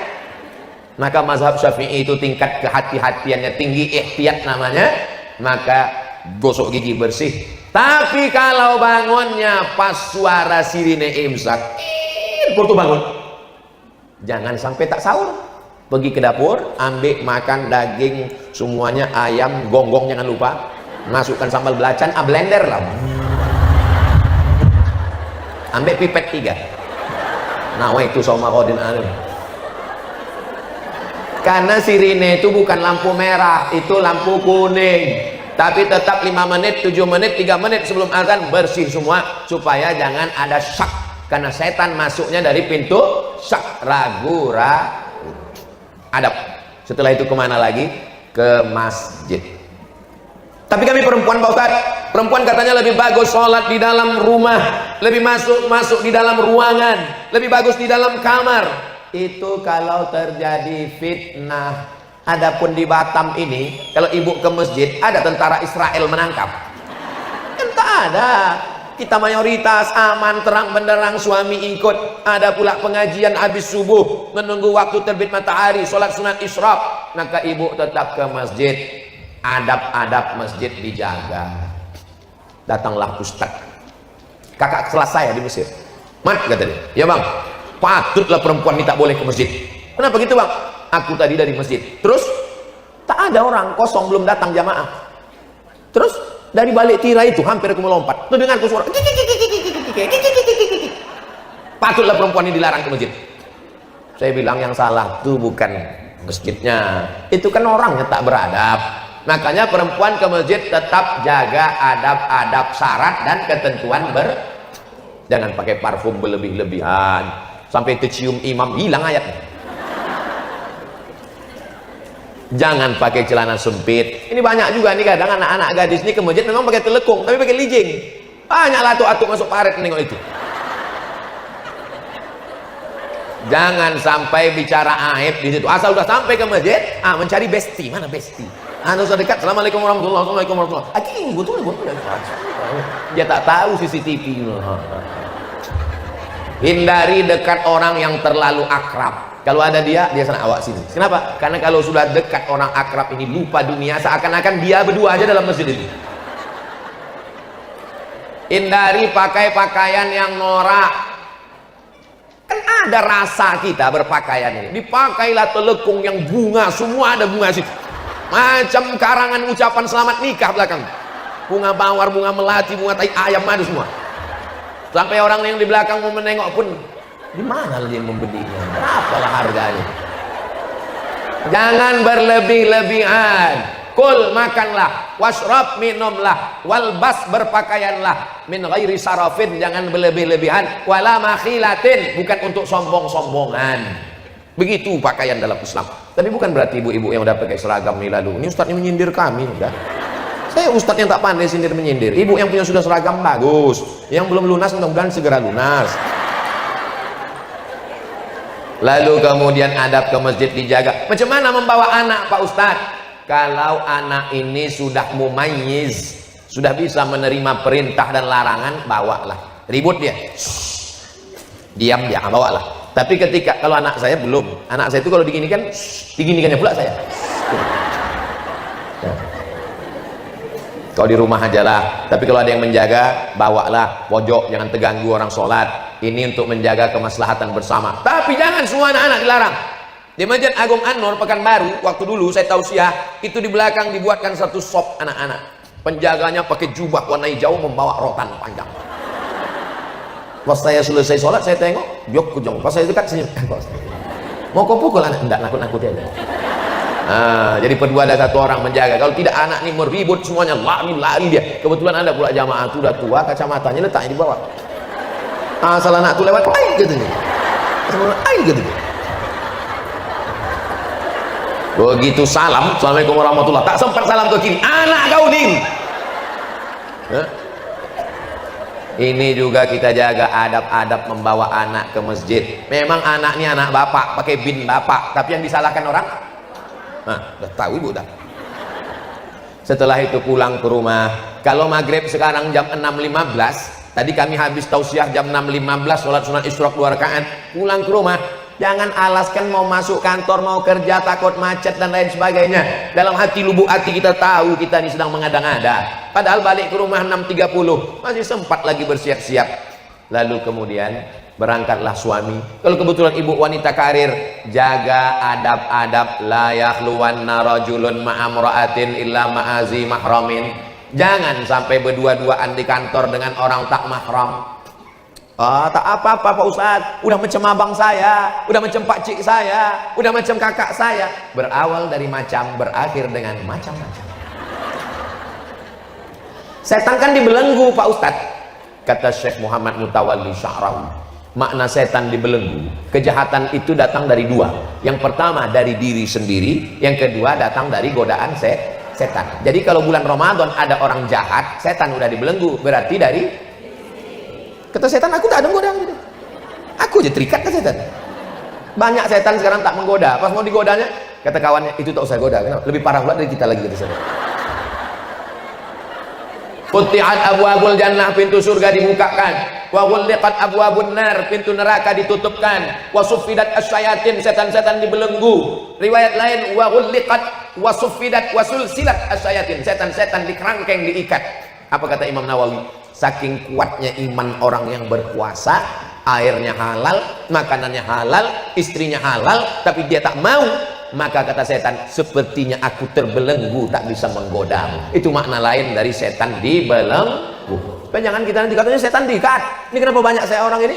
Speaker 2: Maka mazhab Syafi'i itu tingkat kehati-hatiannya tinggi, ihtiyat namanya. Maka gosok gigi bersih. Tapi kalau bangunnya pas suara sirine imsak, baru bangun. Jangan sampai tak sahur. Pergi ke dapur, ambil makan daging semuanya, ayam, gonggong jangan lupa. Masukkan sambal belacan, blender lah. Ambil pipet 3. Nah, itu sama kodin alim. Karena sirine itu bukan lampu merah, itu lampu kuning. Tapi tetap 5 menit, 7 menit, 3 menit sebelum azan bersih semua supaya jangan ada syak. Karena setan masuknya dari pintu syak, ragu. Adab. Setelah itu kemana lagi? Ke masjid. Tapi kami perempuan Pak Ustaz, perempuan katanya lebih bagus sholat di dalam rumah, lebih masuk di dalam ruangan, lebih bagus di dalam kamar. Itu kalau terjadi fitnah. Adapun di Batam ini, kalau ibu ke masjid, ada tentara Israel menangkap. Kan tak ada. Kita mayoritas aman, terang benderang, suami ikut. Ada pula pengajian habis subuh, menunggu waktu terbit matahari, sholat sunat isyraq. Maka ibu tetap ke masjid. Adab-adab masjid dijaga. Datanglah ustaz, kakak kelas saya di Mesir. Mat, kata dia, ya bang, patutlah perempuan ini tak boleh ke masjid. Kenapa gitu bang? Aku tadi dari masjid, terus tak ada orang, kosong, belum datang jamaah. Terus dari balik tirai itu hampir aku melompat, terdengarku suara, patutlah perempuan ini dilarang ke masjid. Saya bilang yang salah itu bukan masjidnya, itu kan orangnya tak beradab. Makanya perempuan ke masjid tetap jaga adab-adab syarat dan ketentuan jangan pakai parfum berlebih-lebihan sampai tercium imam hilang ayatnya. Jangan pakai celana sempit. Ini banyak juga nih kadang anak-anak gadis ini ke masjid memang pakai telekung tapi pakai lijing. Banyaklah atuk-atuk masuk paret menengok itu. Jangan sampai bicara aib di situ. Asal udah sampai ke masjid, mencari besti. Mana besti? Sudah dekat. Assalamualaikum warahmatullahi wabarakatuh. Betul. Dia tak tahu CCTV. Hindari dekat orang yang terlalu akrab. Kalau ada dia sana, awak sini. Kenapa? Karena kalau sudah dekat orang akrab ini lupa dunia, seakan-akan dia berdua aja dalam masjid ini. Hindari pakai pakaian yang norak. Kan ada rasa kita berpakaian ini. Dipakailah telekung yang bunga, semua ada bunga situ. Macam karangan ucapan selamat nikah belakang. Bunga mawar, bunga melati, bunga tai ayam, ada semua. Sampai orang yang di belakang mau menengok pun, di mana dia membelinya? Berapalah harganya? Jangan berlebih-lebihan. Kul, makanlah, washrab, minumlah, walbas, berpakaianlah, min ghairi sarafin, jangan berlebih-lebihan, wala makhilatin, bukan untuk sombong-sombongan. Begitu pakaian dalam Islam. Tapi bukan berarti ibu-ibu yang udah pakai seragam nih lalu, ini ustaz ini menyindir kami, udah. Saya ustaz yang tak pandai sindir menyindir. Ibu yang punya sudah seragam bagus, yang belum lunas mudah-mudahan segera lunas. Lalu kemudian adab ke masjid dijaga. Macam mana membawa anak Pak Ustaz? Kalau anak ini sudah mumayyiz, sudah bisa menerima perintah dan larangan, bawalah. Ribut dia, diam dia, bawalah. Tapi ketika kalau anak saya belum, anak saya itu kalau diginikan, diginikannya pula saya. Kau di rumah aja lah. Tapi kalau ada yang menjaga, bawalah pojok, jangan terganggu orang sholat. Ini untuk menjaga kemaslahatan bersama. Tapi jangan semua anak-anak dilarang. Di Masjid Agung An-Nur Pekanbaru, waktu dulu saya tausiah, itu di belakang dibuatkan satu shop anak-anak. Penjaganya pakai jubah warna hijau membawa rotan panjang. Pas saya selesai sholat, saya tengok, jok kujong. Pas saya dekat senyum, mau kau pukul anak? Enggak, nakut-nakutin aja. Jadi berdua ada satu orang menjaga. Kalau tidak anak ini meribut semuanya, lari dia. Kebetulan ada pula jamaah itu udah tua, kacamatanya letaknya di bawah. Salah anak itu lewat, air katanya. Air katanya. Begitu salam, assalamualaikum warahmatullah, tak sempat salam ke kiri, anak kau nih. Ini juga kita jaga adab-adab membawa anak ke masjid. Memang anak ini anak bapak, pakai bin bapak, tapi yang disalahkan orang, udah tahu ibu dah. Setelah itu pulang ke rumah. Kalau maghrib sekarang jam 6.15, tadi kami habis tausiah jam 6.15, sholat sunat isyraq 2 rakaat, pulang ke rumah. Jangan alaskan mau masuk kantor, mau kerja, takut macet dan lain sebagainya. Dalam hati, lubuk hati kita tahu kita ini sedang mengada-ngada. Padahal balik ke rumah 6.30, masih sempat lagi bersiap-siap. Lalu kemudian berangkatlah suami. Kalau kebetulan ibu wanita karir, jaga adab-adab. La yakhluwanna rajulun ma'amra'atin illa ma'azi mahramin. Jangan sampai berdua-duaan di kantor dengan orang tak mahram. Tak apa-apa Pak Ustaz, udah macam abang saya, udah macam pakcik saya, udah macam kakak saya. Berawal dari macam, berakhir dengan macam-macam. Setan kan dibelenggu Pak Ustaz. Kata Syekh Muhammad Mutawalli Sya'rawi, makna setan dibelenggu, kejahatan itu datang dari dua. Yang pertama dari diri sendiri, yang kedua datang dari godaan setan. Jadi kalau bulan Ramadan ada orang jahat, setan udah dibelenggu, berarti dari kata setan aku tak ada menggoda gitu. Aku aja terikat ke setan. Banyak setan sekarang tak menggoda, pas mau digodanya kata kawannya itu tak usah goda, lebih parah pula dari kita lagi kata setan. Futihat abwabul jannah, pintu surga dibukakan. Wa ghulliqat abwabun nar, pintu neraka ditutupkan. Wa suffidat asyayatin, setan-setan dibelenggu. Riwayat lain wa ghulliqat wa suffidat wa sulsilat asyayatin, setan-setan dikerangkeng, diikat. Apa kata Imam Nawawi? Saking kuatnya iman orang yang berpuasa, airnya halal, makanannya halal, istrinya halal, tapi dia tak mau, maka kata setan, sepertinya aku terbelenggu, tak bisa menggodamu. Itu makna lain dari setan dibelenggu. Supaya jangan kita nanti katanya setan diikat. Ini kenapa banyak saya orang ini?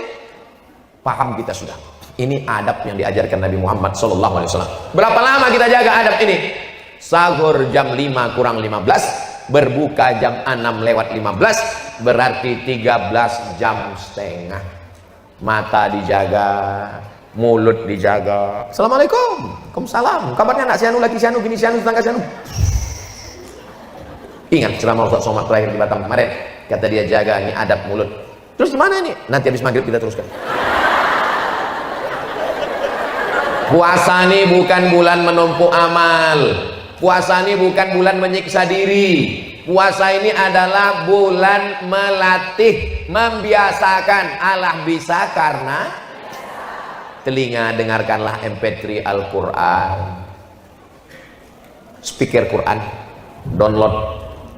Speaker 2: Paham kita sudah. Ini adab yang diajarkan Nabi Muhammad SAW. Berapa lama kita jaga adab ini? Sahur jam 5 kurang 15, berbuka jam 6 lewat 15, berarti 13 jam setengah. Mata dijaga, mulut dijaga. Assalamualaikum, Waalaikumsalam. Kabarnya anak sianu lagi sianu, gini sianu, tetangga sianu. Ingat ceramah Ustaz Somad terakhir di Batam kemarin, kata dia jaga ini adab mulut. Terus gimana ini? Nanti habis maghrib kita teruskan. Puasa ini bukan bulan menumpuk amal. Puasa ini bukan bulan menyiksa diri. Puasa ini adalah bulan melatih, membiasakan. Allah bisa karena telinga, dengarkanlah MP3 Al-Quran, speaker Quran, download.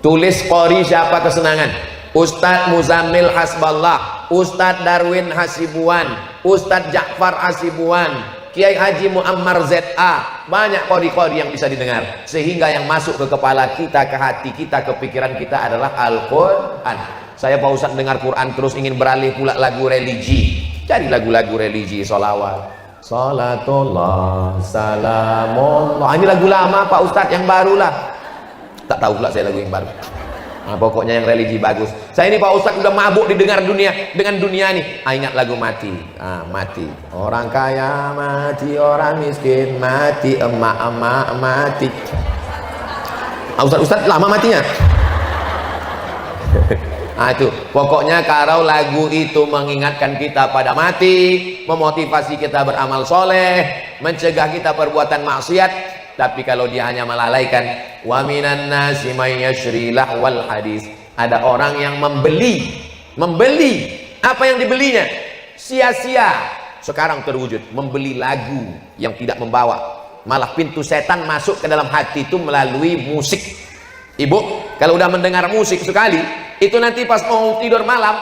Speaker 2: Tulis qori siapa kesenangan? Ustadz Muzammil Hasballah, Ustadz Darwin Hasibuan, Ustadz Ja'far Hasibuan, Kiai Haji Muammar ZA. Banyak qori-qori yang bisa didengar, sehingga yang masuk ke kepala kita, ke hati kita, ke pikiran kita adalah Al-Quran. Saya Pak Ustadz dengar Quran terus ingin beralih pula lagu religi, cari lagu-lagu religi, sholawat, salatullah, salamullah. Ini lagu lama Pak Ustadz, yang baru lah tak tahu pula saya lagu yang baru. Nah, pokoknya yang religi bagus. Saya ini Pak Ustadz udah mabuk didengar dunia, dengan dunia nih. Ingat lagu mati. Mati. Orang kaya mati, orang miskin mati, emak-emak mati. Ustadz lama matinya. Itu pokoknya kalau lagu itu mengingatkan kita pada mati, memotivasi kita beramal soleh, mencegah kita perbuatan maksiat. Tapi kalau dia hanya melalaikan, wa minan nasi may yashri lahwal hadis, ada orang yang membeli apa yang dibelinya sia-sia. Sekarang terwujud membeli lagu yang tidak membawa, malah pintu setan masuk ke dalam hati itu melalui musik. Ibu kalau udah mendengar musik sekali, itu nanti pas mau tidur malam,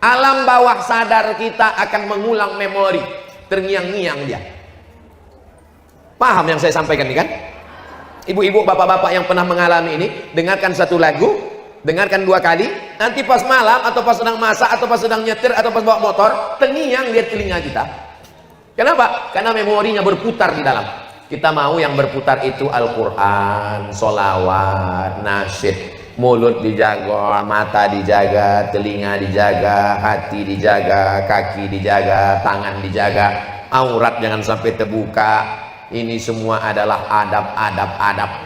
Speaker 2: alam bawah sadar kita akan mengulang memori, terngiang-ngiang dia. Paham yang saya sampaikan ini kan? Ibu-ibu, bapak-bapak yang pernah mengalami ini, dengarkan satu lagu, dengarkan 2 kali, nanti pas malam atau pas sedang masak atau pas sedang nyetir atau pas bawa motor, terngiang lihat telinga kita. Kenapa? Karena memorinya berputar di dalam. Kita mau yang berputar itu Al-Quran, sholawat, nasyid. Mulut dijaga, mata dijaga, telinga dijaga, hati dijaga, kaki dijaga, tangan dijaga, aurat jangan sampai terbuka. Ini semua adalah adab.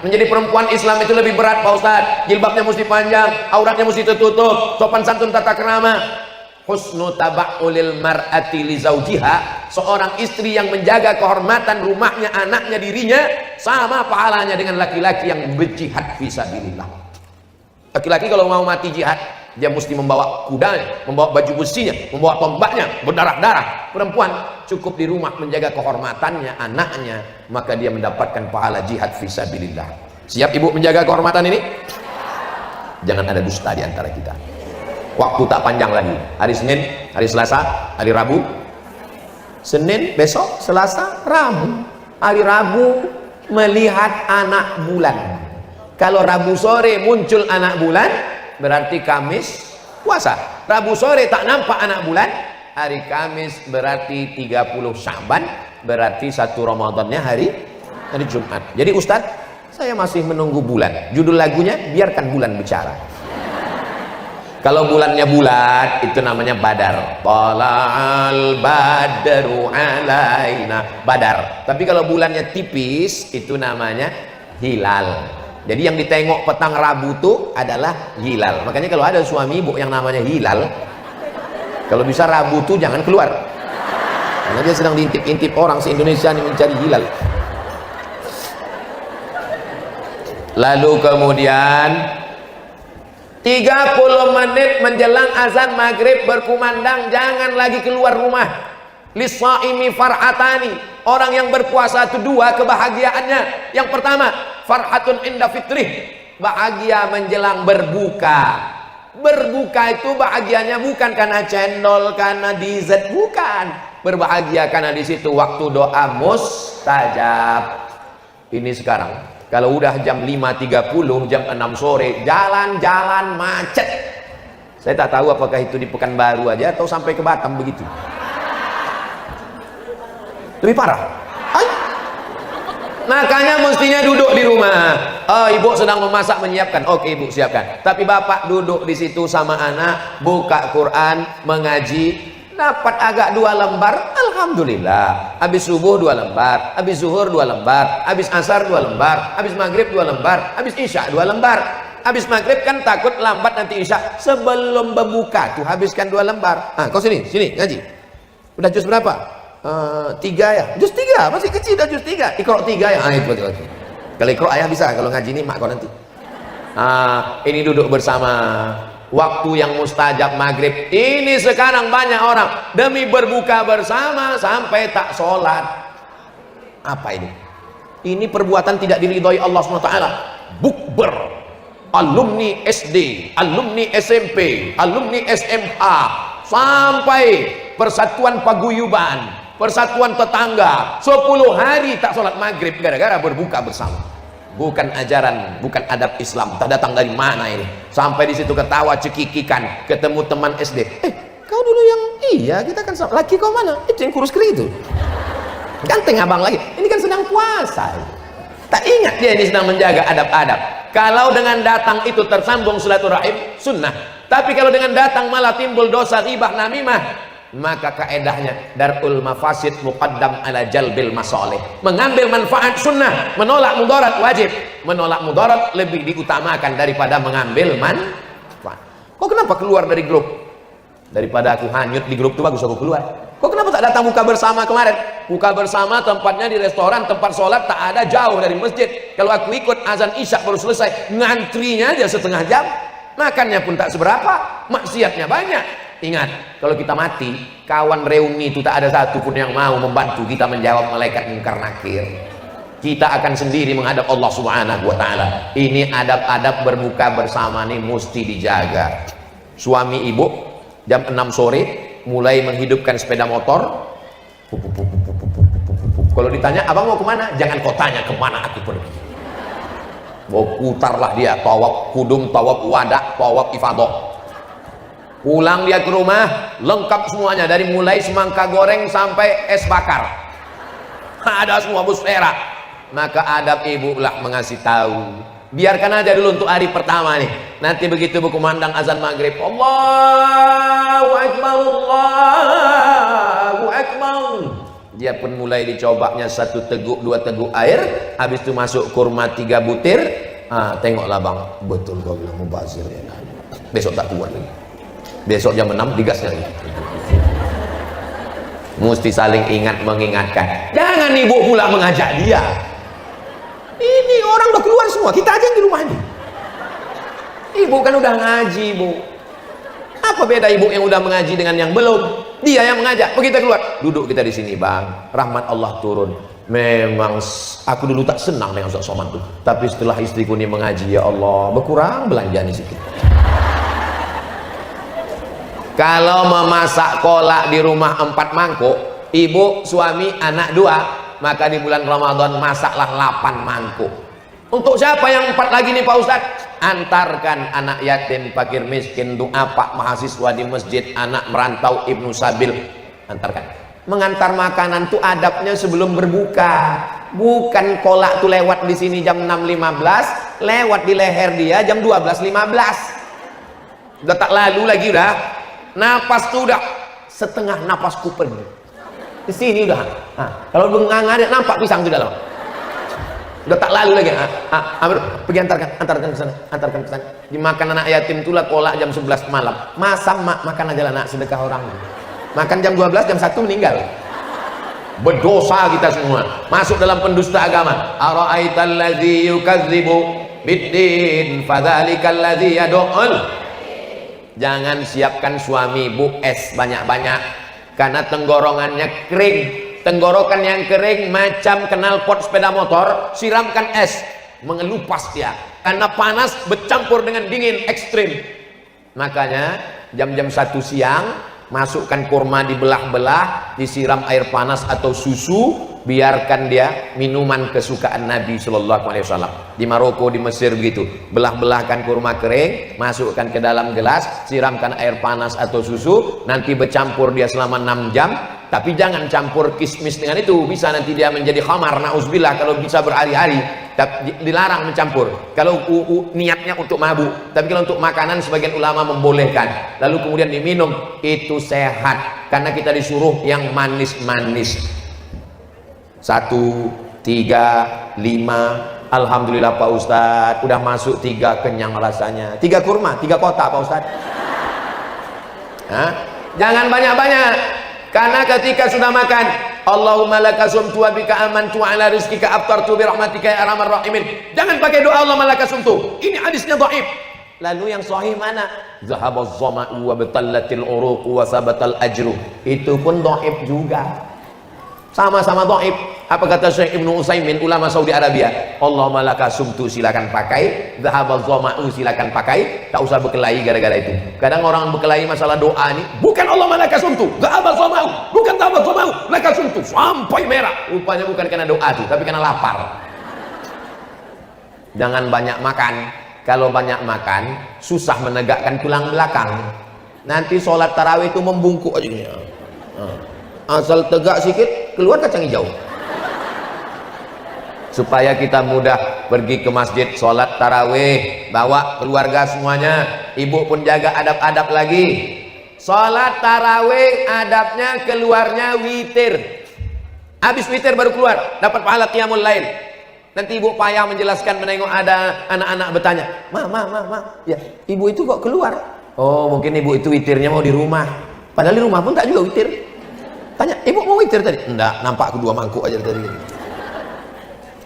Speaker 2: Menjadi perempuan Islam itu lebih berat Pak Ustadz. Jilbabnya mesti panjang, auratnya mesti tertutup, sopan santun tata krama. Husnu taba'ulil mar'ati li zaujiha, seorang istri yang menjaga kehormatan rumahnya, anaknya, dirinya, sama pahalanya dengan laki-laki yang berjihad fisabilillah. Laki-laki kalau mau mati jihad, dia mesti membawa kudanya, membawa baju besinya, membawa tombaknya, berdarah-darah. Perempuan cukup di rumah menjaga kehormatannya, anaknya, maka dia mendapatkan pahala jihad fisabilillah. Siap ibu menjaga kehormatan ini? Jangan ada dusta di antara kita. Waktu tak panjang lagi. Hari Senin, hari Selasa, hari Rabu. Senin, besok, Selasa, Rabu. Hari Rabu melihat anak bulan. Kalau Rabu sore muncul anak bulan, berarti Kamis puasa. Rabu sore tak nampak anak bulan, hari Kamis berarti 30 Sya'ban, berarti 1 Ramadannya hari Jumat. Jadi Ustadz, saya masih menunggu bulan. Judul lagunya biarkan bulan bicara. Kalau bulannya bulat, itu namanya Badar. Tala'al badru alaina, Badar. Tapi kalau bulannya tipis, itu namanya hilal. Jadi yang ditengok petang Rabu itu adalah hilal. Makanya kalau ada suami ibu yang namanya Hilal, kalau bisa Rabu itu jangan keluar, karena dia sedang diintip-intip orang se-Indonesia ini mencari hilal. Lalu kemudian 30 menit menjelang azan maghrib berkumandang, jangan lagi keluar rumah. Lisaimi far'atani, orang yang berpuasa itu dua kebahagiaannya. Yang pertama, farhatun inda fitrih, bahagia menjelang berbuka. Berbuka itu bahagianya bukan karena cendol, karena dessert, bukan. Berbahagia karena di situ waktu doa mustajab. Ini sekarang kalau udah jam 5.30, jam 6 sore, jalan-jalan macet. Saya tak tahu apakah itu di Pekanbaru aja atau sampai ke Batam begitu. Lebih parah. Ay. Makanya mestinya duduk di rumah. Oh, ibu sedang memasak, menyiapkan. Oke, ibu siapkan. Tapi bapak duduk di situ sama anak, buka Quran, mengaji, dapat agak 2 lembar, alhamdulillah. Habis subuh 2 lembar, habis zuhur 2 lembar, habis asar 2 lembar, habis maghrib 2 lembar, habis isya 2 lembar. Habis maghrib kan takut lambat nanti isya. Sebelum berbuka tuh habiskan 2 lembar. Ah, kau sini ngaji. Udah juz berapa? 3 ya, juz 3, masih kecil dah juz 3, Iqra 3 ya. Itu. Kalau Iqra ayah bisa, kalau ngaji ini mak kau nanti. Ini duduk bersama, waktu yang mustajab maghrib. Ini sekarang banyak orang demi berbuka bersama sampai tak sholat. Apa ini? Ini perbuatan tidak diridhoi Allah SWT. Bukber, alumni SD, alumni SMP, alumni SMA, sampai persatuan paguyuban, persatuan tetangga, 10 hari tak sholat maghrib gara-gara berbuka bersama. Bukan ajaran, bukan adab Islam. Tak datang dari mana ini? Sampai di situ ketawa cekikikan, ketemu teman SD. Kau dulu yang iya, kita kan sama. Laki kau mana? Itu yang kurus keri itu. Ganteng abang lagi. Ini kan sedang puasa. Tak ingat dia ini sedang menjaga adab-adab. Kalau dengan datang itu tersambung silaturahim, sunnah. Tapi kalau dengan datang malah timbul dosa ghibah namimah, maka kaedahnya darul mafasid muqaddam ala jalbil masalih. Mengambil manfaat sunnah, menolak mudarat wajib. Menolak mudarat lebih diutamakan daripada mengambil manfaat. Kok kenapa keluar dari grup? Daripada aku hanyut di grup itu bagus aku keluar. Kok kenapa tak datang buka bersama kemarin? Buka bersama tempatnya di restoran, tempat sholat tak ada, jauh dari masjid. Kalau aku ikut azan isya baru selesai, ngantrinya aja setengah jam. Makannya pun tak seberapa, maksiatnya banyak. Ingat, kalau kita mati, kawan reuni itu tak ada satu pun yang mau membantu kita menjawab malaikat munkar nakir. Kita akan sendiri menghadap Allah Subhanahu wa taala. Ini adab-adab berbuka bersama nih mesti dijaga. Suami ibu jam 6 sore mulai menghidupkan sepeda motor. Kalau ditanya, abang mau kemana? Jangan kau tanya kemana aku pergi. Mau putarlah dia, tawaf kudum, tawaf wadah, tawaf ifadah. Pulang dia ke rumah, lengkap semuanya, dari mulai semangka goreng sampai es bakar. Ada semua busfera. Maka adab ibu lah mengasih tahu. Biarkan aja dulu untuk hari pertama nih. Nanti begitu berkumandang azan maghrib, Allahu Akbar, Allahu Akbar. Dia pun mulai dicobanya 1 teguk, 2 teguk air. Habis itu masuk kurma 3 butir. Tengoklah bang, betul kau bilang mubazir ya. Besok tak kuat lagi. Besok jam 6 digas lagi. Mesti saling ingat mengingatkan. Jangan ibu pula mengajak dia. Ini orang udah keluar semua, kita aja yang di rumah ini. Ibu kan udah ngaji, Bu. Apa beda ibu yang udah mengaji dengan yang belum? Dia yang mengajak. Begitu keluar, duduk kita di sini, Bang. Rahmat Allah turun. Memang aku dulu tak senang dengan Ustaz Somad tuh. Tapi setelah istriku ini mengaji, ya Allah, berkurang belanjaan sedikit. Kalau memasak kolak di rumah 4 mangkuk, ibu, suami, anak 2, maka di bulan Ramadan masaklah 8 mangkuk. Untuk siapa yang 4 lagi nih Pak Ustadz? Antarkan anak yatim, fakir miskin, duafa, mahasiswa di masjid, anak merantau, ibnu sabil. Antarkan. Mengantar makanan tuh adabnya sebelum berbuka. Bukan kolak tuh lewat di sini jam 6.15, lewat di leher dia jam 12.15. Udah tak lalu lagi udah. Napas tuh udah setengah napasku pergi. Di sini udah. Kalau benganga dia nampak pisang di dalam. Udah tak lalu lagi. Amir, pergi antarkan ke sana, antarkan ke sana. Dimakan anak yatim itulah kolak jam 11 malam. Masa makan aja lah nak, sedekah orang. Makan jam 12, jam 1 meninggal. Berdosa kita semua. Masuk dalam pendusta agama. Ara'aital ladzi yukadzibu biddin fadzalikal ladzi yad'ul. Jangan siapkan suami bu es banyak-banyak karena tenggorokannya kering. Tenggorokan yang kering macam knalpot sepeda motor, siramkan es, mengelupas dia karena panas bercampur dengan dingin ekstrim. Makanya jam-jam 1 siang masukkan kurma dibelah-belah, disiram air panas atau susu, biarkan dia minuman kesukaan Nabi Shallallahu Alaihi Wasallam. Di Maroko, di Mesir begitu, belah-belahkan kurma kering, masukkan ke dalam gelas, siramkan air panas atau susu, nanti bercampur dia selama 6 jam. Tapi jangan campur kismis dengan itu, bisa nanti dia menjadi khamar, na'udzubillah. Kalau bisa berhari-hari, dilarang mencampur kalau niatnya untuk mabuk. Tapi kalau untuk makanan sebagian ulama membolehkan, lalu kemudian diminum, itu sehat karena kita disuruh yang manis-manis. 1, 3, 5. Alhamdulillah Pak Ustadz, udah masuk 3 kenyang rasanya. 3 kurma, 3 kotak Pak Ustadz. Jangan banyak-banyak. Karena ketika sudah makan, Allahumma laka sumtu wa bika amantu ala rizkika aftartu bi rahmatika ya arhamar rahimin. Jangan pakai doa Allahumma laka sumtu. Ini hadisnya dhaif. Lalu yang sahih mana? Zahabaz zama'u wa batallatil uruq wa sabatal ajru. Itu pun dhaif juga. Sama-sama dhaif. Apa kata Syekh Ibnu Utsaimin, ulama Saudi Arabia? Allahumma laka sumtu, silakan pakai. Zahabaz zama'u, silakan pakai. Tak usah berkelahi gara-gara itu. Kadang orang berkelahi masalah doa ini, bukan Allahumma laka sumtu, zahabaz zama'u, bukan zahabaz zama'u, laka sumtu, sampai merah. Rupanya bukan karena doa itu, tapi karena lapar. Jangan banyak makan. Kalau banyak makan, susah menegakkan tulang belakang. Nanti sholat tarawih itu membungkuk aja gini. Asal tegak sedikit, keluar kacang hijau. Supaya kita mudah pergi ke masjid sholat tarawih, bawa keluarga semuanya, ibu pun jaga adab-adab lagi. Sholat tarawih adabnya keluarnya witir. Habis witir baru keluar, dapat pahala qiyamul lail. Nanti ibu payah menjelaskan, menengok ada anak-anak bertanya, ma, ya ibu itu kok keluar? Oh mungkin ibu itu witirnya mau di rumah, padahal di rumah pun tak juga witir. Tanya, ibu mau witir tadi? Enggak, nampak aku 2 mangkuk aja tadi.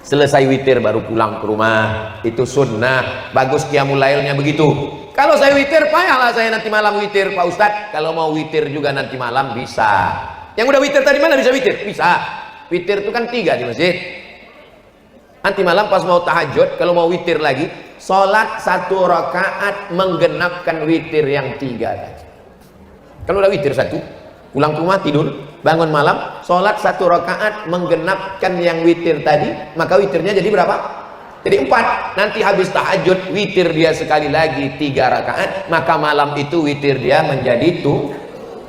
Speaker 2: Selesai witir baru pulang ke rumah. Itu sunnah. Bagus qiyamul lailnya begitu. Kalau saya witir, payahlah saya nanti malam witir Pak Ustadz. Kalau mau witir juga nanti malam bisa. Yang udah witir tadi mana bisa witir? Bisa. Witir itu kan 3 di masjid. Nanti malam pas mau tahajud, kalau mau witir lagi, sholat 1 rakaat menggenapkan witir yang 3 tadi. Kalau udah witir 1, pulang ke rumah tidur, bangun malam, sholat 1 rakaat menggenapkan yang witir tadi, maka witirnya jadi berapa? Jadi 4. Nanti habis tahajud, witir dia sekali lagi 3 rakaat, maka malam itu witir dia menjadi 7.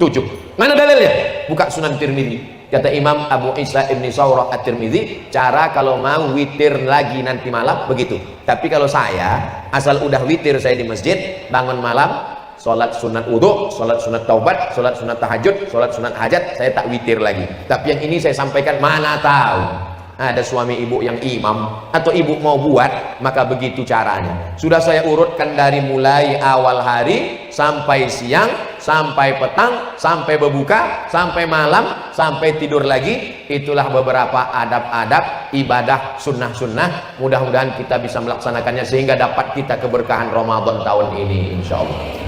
Speaker 2: Mana dalilnya? Buka Sunan Tirmidzi. Kata Imam Abu Isa Ibn Sawrah At-Tirmidzi, cara kalau mau witir lagi nanti malam begitu. Tapi kalau saya, asal udah witir saya di masjid, bangun malam, sholat sunat wudhu, sholat sunat taubat, sholat sunat tahajud, sholat sunat hajat, saya tak witir lagi. Tapi yang ini saya sampaikan, mana tahu ada suami ibu yang imam atau ibu mau buat, maka begitu caranya. Sudah saya urutkan dari mulai awal hari sampai siang, sampai petang, sampai berbuka, sampai malam, sampai tidur lagi. Itulah beberapa adab-adab ibadah sunnah-sunnah. Mudah-mudahan kita bisa melaksanakannya sehingga dapat kita keberkahan Ramadan tahun ini, insya Allah.